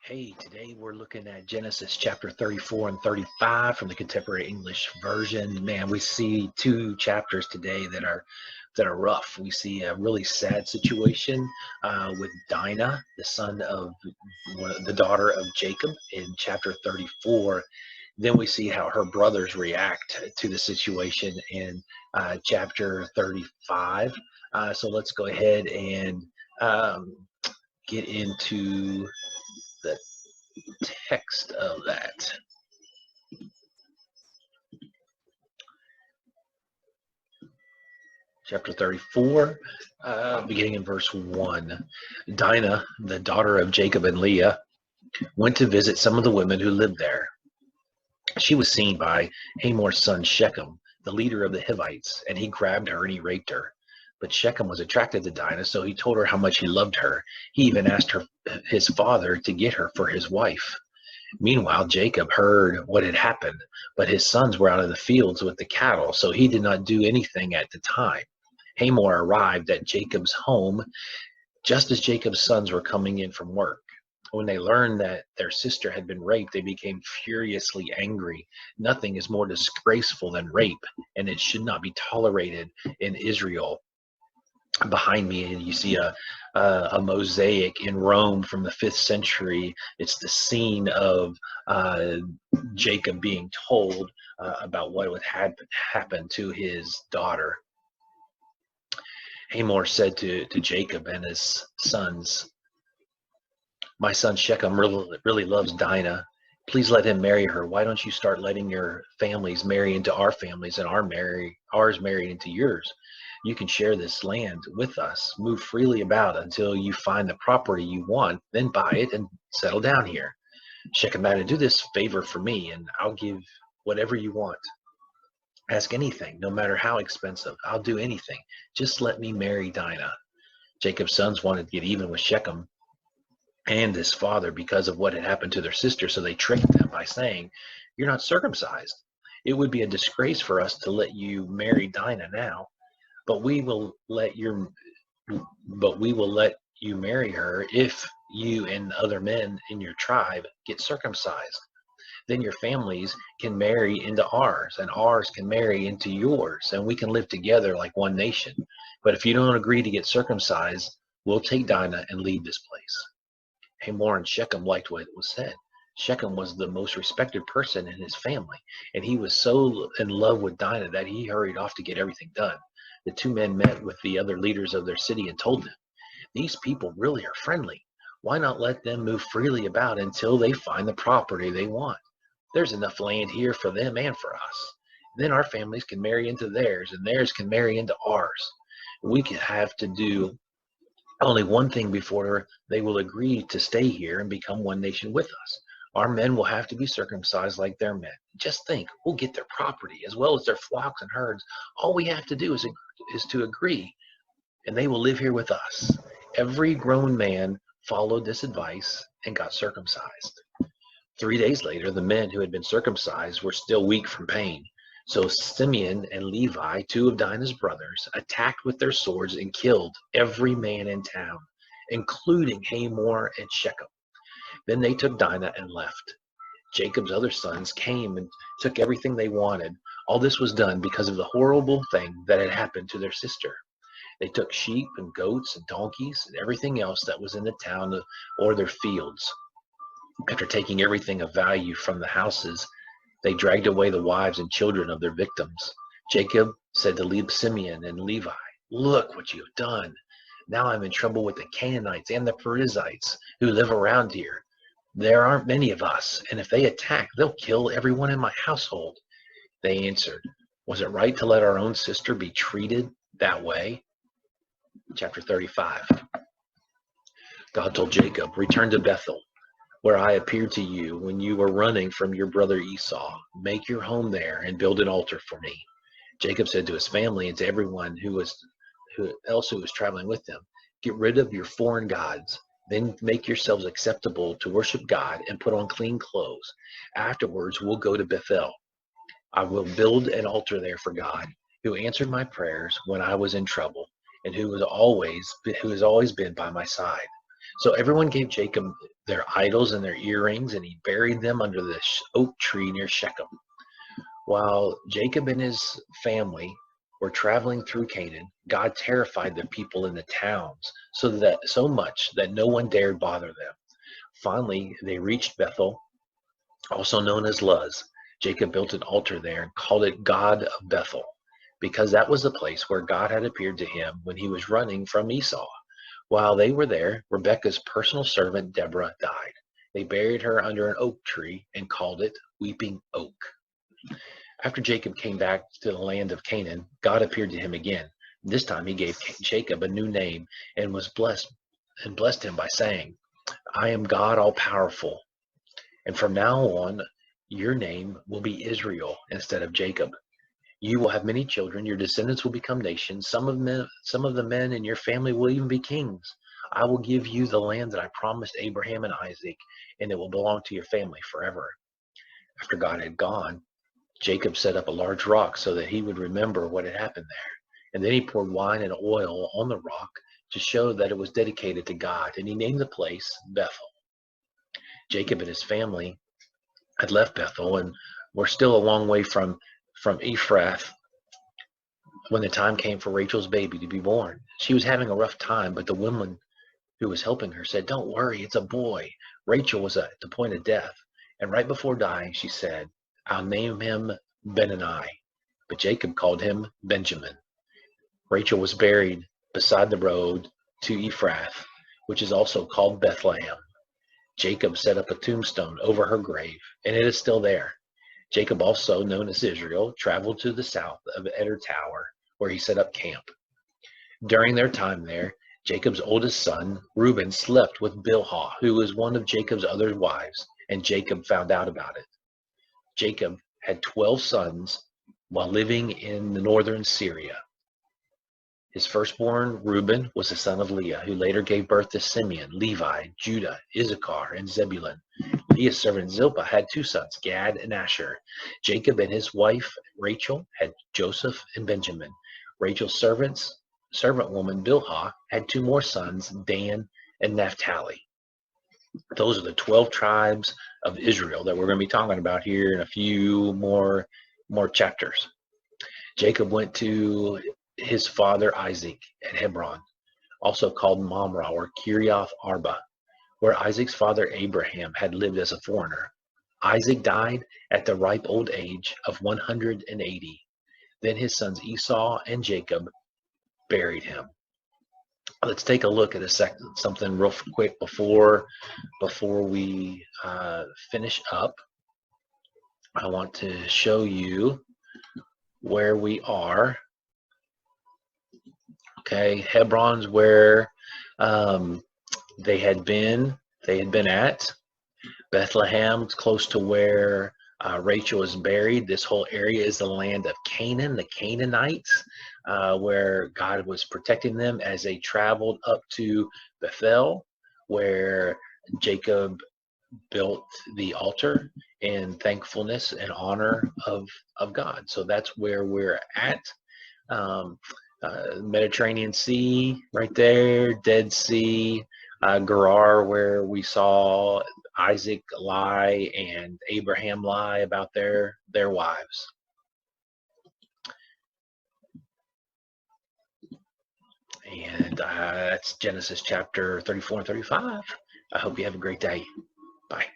Hey, today we're looking at Genesis chapter 34 and 35 from the Contemporary English Version. Man, we see two chapters today that are rough. We see a really sad situation with Dinah, the son of the daughter of Jacob, in chapter 34. Then we see how her brothers react to the situation in chapter 35. So let's go ahead and get into the text of that. Chapter 34, beginning in verse 1. Dinah, the daughter of Jacob and Leah, went to visit some of the women who lived there. She was seen by Hamor's son Shechem, the leader of the Hivites, and he grabbed her and he raped her. But Shechem was attracted to Dinah, so he told her how much he loved her. He even asked his father to get her for his wife. Meanwhile, Jacob heard what had happened, but his sons were out in the fields with the cattle, so he did not do anything at the time. Hamor arrived at Jacob's home just as Jacob's sons were coming in from work. When they learned that their sister had been raped, they became furiously angry. Nothing is more disgraceful than rape, and it should not be tolerated in Israel. Behind me, and you see a mosaic in Rome from the 5th century. It's the scene of Jacob being told about what would happen to his daughter. Hamor said to Jacob and his sons, "My son Shechem really loves Dinah. Please let him marry her. Why don't you start letting your families marry into our families and ours marry into yours? You can share this land with us. Move freely about until you find the property you want, then buy it and settle down here." Shechem added, "Do this favor for me, and I'll give whatever you want. Ask anything, no matter how expensive. I'll do anything. Just let me marry Dinah." Jacob's sons wanted to get even with Shechem and his father because of what had happened to their sister, so they tricked them by saying, "You're not circumcised. It would be a disgrace for us to let you marry Dinah now, but we will let you marry her if you and other men in your tribe get circumcised. Then your families can marry into ours, and ours can marry into yours, and we can live together like one nation. But if you don't agree to get circumcised, we'll take Dinah and leave this place." Hamor and Shechem liked what was said. Shechem was the most respected person in his family, and he was so in love with Dinah that he hurried off to get everything done. The two men met with the other leaders of their city and told them, "These people really are friendly. Why not let them move freely about until they find the property they want? There's enough land here for them and for us. Then our families can marry into theirs, and theirs can marry into ours. We can have to do only one thing before they will agree to stay here and become one nation with us. Our men will have to be circumcised like their men. Just think, we'll get their property as well as their flocks and herds. All we have to do is to agree, and they will live here with us." Every grown man followed this advice and got circumcised. 3 days later, the men who had been circumcised were still weak from pain. So Simeon and Levi, two of Dinah's brothers, attacked with their swords and killed every man in town, including Hamor and Shechem. Then they took Dinah and left. Jacob's other sons came and took everything they wanted. All this was done because of the horrible thing that had happened to their sister. They took sheep and goats and donkeys and everything else that was in the town or their fields. After taking everything of value from the houses, they dragged away the wives and children of their victims. Jacob said to Simeon and Levi, "Look what you have done. Now I'm in trouble with the Canaanites and the Perizzites who live around here. There aren't many of us, and if they attack, they'll kill everyone in my household." They answered, "Was it right to let our own sister be treated that way?" Chapter 35. God told Jacob, "Return to Bethel, where I appeared to you when you were running from your brother Esau. Make your home there and build an altar for me." Jacob said to his family and to everyone who was traveling with them, "Get rid of your foreign gods. Then make yourselves acceptable to worship God and put on clean clothes. Afterwards, we'll go to Bethel. I will build an altar there for God, who answered my prayers when I was in trouble, and who has always been by my side. So everyone gave Jacob their idols and their earrings, and he buried them under the oak tree near Shechem. While Jacob and his family were traveling through Canaan, God terrified the people in the towns so much that no one dared bother them. Finally, they reached Bethel, also known as Luz. Jacob built an altar there and called it God of Bethel, because that was the place where God had appeared to him when he was running from Esau. While they were there, Rebekah's personal servant Deborah died. They buried her under an oak tree and called it Weeping Oak. After Jacob came back to the land of Canaan, God appeared to him again. This time he gave Jacob a new name and blessed him by saying, I am God all-powerful, and from now on your name will be Israel instead of Jacob. You will have many children, your descendants will become nations, some of the men in your family will even be kings. I will give you the land that I promised Abraham and Isaac, and it will belong to your family forever. After God had gone, Jacob set up a large rock so that he would remember what had happened there. And then he poured wine and oil on the rock to show that it was dedicated to God, and he named the place Bethel. Jacob and his family had left Bethel and were still a long way from Ephrath when the time came for Rachel's baby to be born. She was having a rough time, but the woman who was helping her said, Don't worry, it's a boy. Rachel was at the point of death, and right before dying, she said, I'll name him Benoni, but Jacob called him Benjamin. Rachel was buried beside the road to Ephrath, which is also called Bethlehem. Jacob set up a tombstone over her grave, and it is still there. Jacob, also known as Israel, traveled to the south of Eder Tower, where he set up camp. During their time there, Jacob's oldest son, Reuben, slept with Bilhah, who was one of Jacob's other wives, and Jacob found out about it. Jacob had 12 sons while living in the northern Syria. His firstborn, Reuben, was the son of Leah, who later gave birth to Simeon, Levi, Judah, Issachar, and Zebulun. Leah's servant Zilpah had 2 sons, Gad and Asher. Jacob and his wife Rachel had Joseph and Benjamin. Rachel's servant woman Bilhah had 2 more sons, Dan and Naphtali. Those are the 12 tribes of Israel that we're going to be talking about here in a few more chapters. Jacob went to his father Isaac at Hebron, also called Mamre or Kiriath Arba, where Isaac's father Abraham had lived as a foreigner. Isaac died at the ripe old age of 180. Then his sons Esau and Jacob buried him. Let's take a look at something real quick before we finish up. I want to show you where we are. Okay, Hebron's where they had been at. Bethlehem's close to where Rachel is buried. This whole area is the land of Canaan, the Canaanites, where God was protecting them as they traveled up to Bethel, where Jacob built the altar in thankfulness and honor of God. So that's where we're at. Mediterranean Sea right there, Dead Sea, Gerar, where we saw Isaac lie and Abraham lie about their wives. And that's Genesis chapter 34 and 35. I hope you have a great day. Bye.